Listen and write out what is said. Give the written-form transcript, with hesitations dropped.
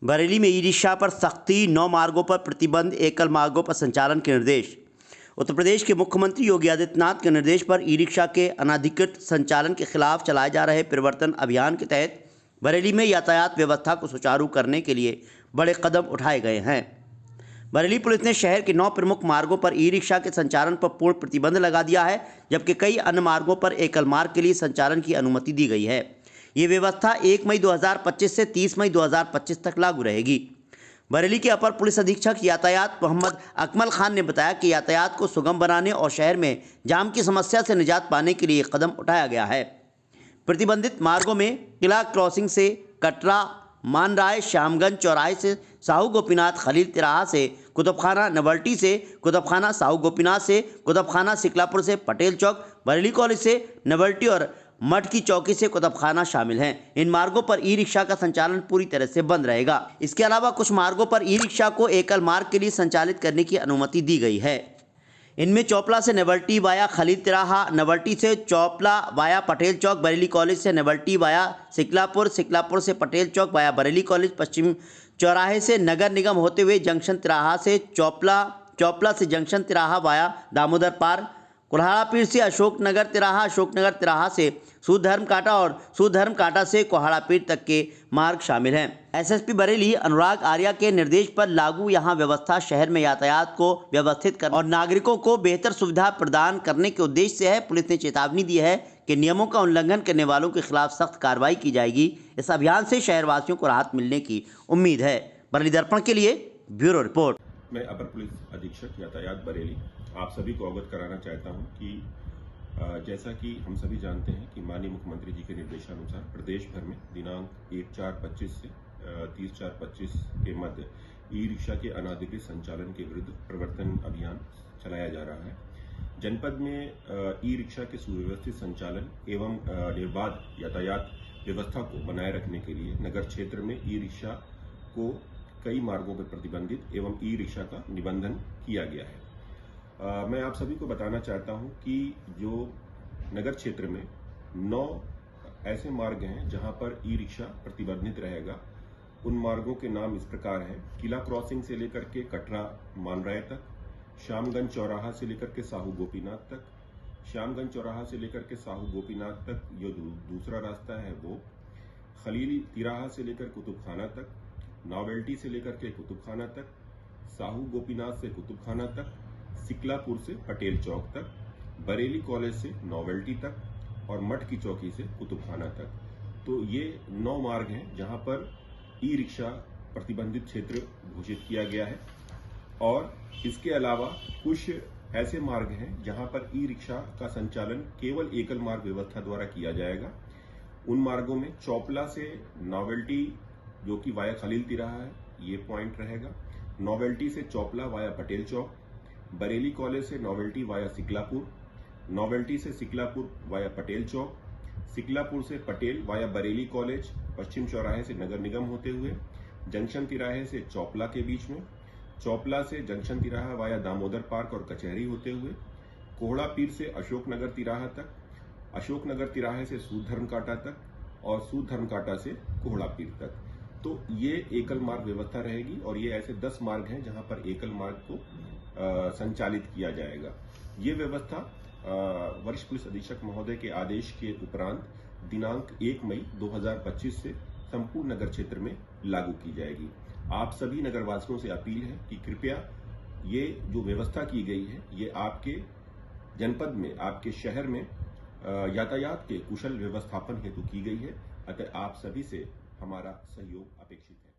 बरेली में e rickshaw पर सख्ती, 9 मार्गों पर प्रतिबंध, एकल मार्गों पर संचालन के निर्देश। उत्तर प्रदेश के मुख्यमंत्री योगी आदित्यनाथ के निर्देश पर ई रिक्शा के अनधिकृत संचालन के खिलाफ चलाए जा रहे परिवर्तन अभियान के तहत बरेली में यातायात व्यवस्था को सुचारू करने के लिए बड़े कदम उठाए गए हैं। बरेली पुलिस ने शहर के 9 प्रमुख मार्गों पर ई रिक्शा के संचालन पर पूर्ण प्रतिबंध लगा दिया है, जबकि कई अन्य मार्गों पर एकल मार्ग के लिए संचालन की अनुमति दी गई है। ये व्यवस्था 1 मई 2025 से 30 मई 2025 तक लागू रहेगी। बरेली के अपर पुलिस अधीक्षक यातायात मोहम्मद अकमल खान ने बताया कि यातायात को सुगम बनाने और शहर में जाम की समस्या से निजात पाने के लिए कदम उठाया गया है। प्रतिबंधित मार्गों में किला क्रॉसिंग से कटरा, मानराय, श्यामगंज चौराहे से साहू गोपीनाथ, खलील तिराहा से कुतुबखाना, नवल्टी से कुतुबखाना, साहू गोपीनाथ से कुतुबखाना, सिकलापुर से पटेल चौक, बरेली कॉलेज से नवल्टी और मठ की चौकी से कुतुबखाना शामिल हैं। इन मार्गों पर ई रिक्शा का संचालन पूरी तरह से बंद रहेगा। इसके अलावा कुछ मार्गों पर ई रिक्शा को एकल मार्ग के लिए संचालित करने की अनुमति दी गई है। इनमें चौपला से नवल्टी वाया खलील तिराहा, नवल्टी से चौपला वाया पटेल चौक, बरेली कॉलेज से नवल्टी वाया सिकलापुर, सिकलापुर से पटेल चौक वाया बरेली कॉलेज, पश्चिम चौराहे से नगर निगम होते हुए जंक्शन तिराहा से चौपला, चौपला से जंक्शन तिराहा वाया दामोदर पार्क, कुल्हाड़ा पीर से अशोकनगर तिराहा, अशोकनगर तिराहा से सुधर्म कांटा और सुधर्म कांटा से कोहाड़ा पीर तक के मार्ग शामिल हैं। एसएसपी बरेली अनुराग आर्या के निर्देश पर लागू यहां व्यवस्था शहर में यातायात को व्यवस्थित करने और नागरिकों को बेहतर सुविधा प्रदान करने के उद्देश्य से है। पुलिस ने चेतावनी दी है कि नियमों का उल्लंघन करने वालों के खिलाफ सख्त कार्रवाई की जाएगी। इस अभियान से शहरवासियों को राहत मिलने की उम्मीद है। बरेली दर्पण के लिए ब्यूरो रिपोर्ट। मैं अपर पुलिस अधीक्षक यातायात बरेली आप सभी को अवगत कराना चाहता हूं कि जैसा कि हम सभी जानते हैं कि माननीय मुख्यमंत्री जी के निर्देशानुसार प्रदेश भर में दिनांक 1/4/25 से 30/4/25 के मध्य ई रिक्शा के अनाधिकृत संचालन के विरुद्ध प्रवर्तन अभियान चलाया जा रहा है। जनपद में ई रिक्शा के सुव्यवस्थित संचालन एवं निर्बाध यातायात व्यवस्था को बनाए रखने के लिए नगर क्षेत्र में ई रिक्शा को कई मार्गों पर प्रतिबंधित एवं ई रिक्शा का निबंधन किया गया है। मैं आप सभी को बताना चाहता हूं कि जो नगर क्षेत्र में 9 ऐसे मार्ग हैं जहां पर ई रिक्शा प्रतिबंधित रहेगा। उन मार्गों के नाम इस प्रकार हैं: किला क्रॉसिंग से लेकर के कटरा मानराय तक, श्यामगंज चौराहा से लेकर के साहू गोपीनाथ तक, श्यामगंज चौराहा से लेकर के साहू गोपीनाथ तक जो दूसरा रास्ता है वो, खलील तिराहा से लेकर कुतुबखाना तक, नॉवेल्टी से लेकर के कुतुबखाना तक, साहू गोपीनाथ से कुतुबखाना तक, सिकलापुर से पटेल चौक तक, बरेली कॉलेज से नॉवेल्टी तक और मठ की चौकी से कुतुबखाना तक। तो ये 9 मार्ग हैं जहां पर ई रिक्शा प्रतिबंधित क्षेत्र घोषित किया गया है। और इसके अलावा कुछ ऐसे मार्ग हैं जहां पर ई रिक्शा का संचालन केवल एकल मार्ग व्यवस्था द्वारा किया जाएगा। उन मार्गों में चौपला से नॉवेल्टी जो कि वाया खलील तिराहा है, ये पॉइंट रहेगा। नॉवेल्टी से चौपला वाया पटेल चौक, बरेली कॉलेज से नॉवेल्टी वाया सिकलापुर, नॉवेल्टी से सिकलापुर वाया पटेल चौक, सिकलापुर से पटेल वाया बरेली कॉलेज, पश्चिम चौराहे से नगर निगम होते हुए जंक्शन तिराहे से चौपला के बीच में, चौपला से जंक्शन तिराहा वाया दामोदर पार्क और कचहरी होते हुए कोहड़ा पीर से अशोकनगर तिराहा तक, अशोकनगर तिराहे से सुधर्म कांटा तक और सुधर्म कांटा से कोहड़ा पीर तक। तो ये एकल मार्ग व्यवस्था रहेगी और ये ऐसे 10 मार्ग हैं जहां पर एकल मार्ग को संचालित किया जाएगा। ये व्यवस्था वरिष्ठ पुलिस अधीक्षक महोदय के आदेश के उपरांत दिनांक 1 मई 2025 से संपूर्ण नगर क्षेत्र में लागू की जाएगी। आप सभी नगरवासियों से अपील है कि कृपया ये जो व्यवस्था की गई है ये आपके जनपद में, आपके शहर में यातायात के कुशल व्यवस्थापन हेतु की गई है। अतः आप सभी से हमारा सहयोग अपेक्षित है।